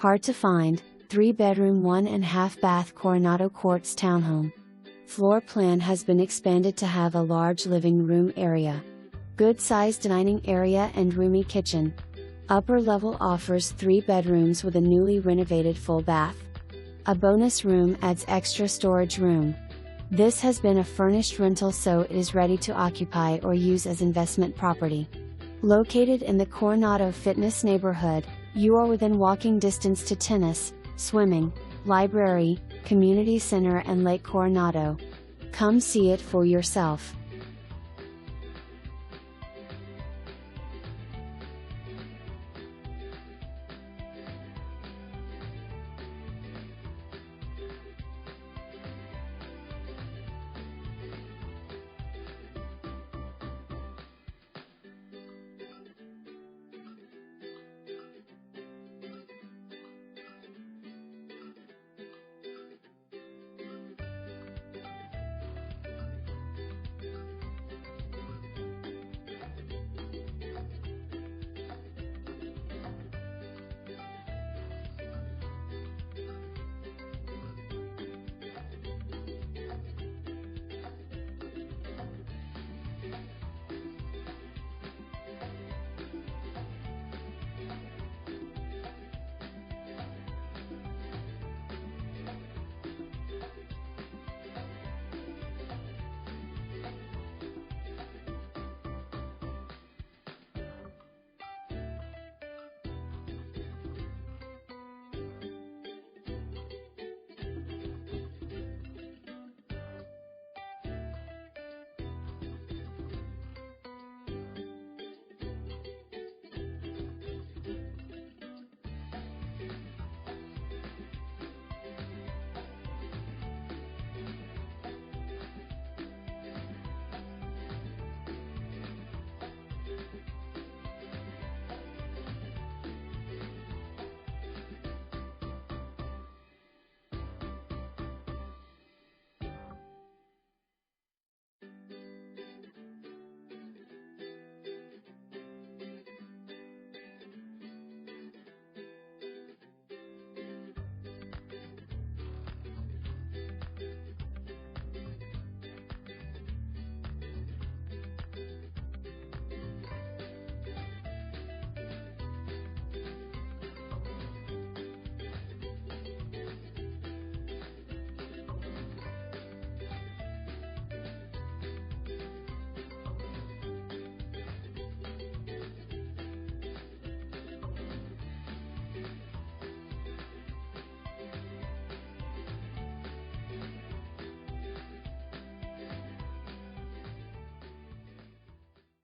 Hard to find, 3-bedroom 1.5 bath Coronado Courts townhome. Floor plan has been expanded to have a large living room area. Good-sized dining area and roomy kitchen. Upper level offers 3 bedrooms with a newly renovated full bath. A bonus room adds extra storage room. This has been a furnished rental, so it is ready to occupy or use as investment property. Located in the Coronado Fitness neighborhood, you are within walking distance to tennis, swimming, library, community center and Lake Coronado. Come see it for yourself.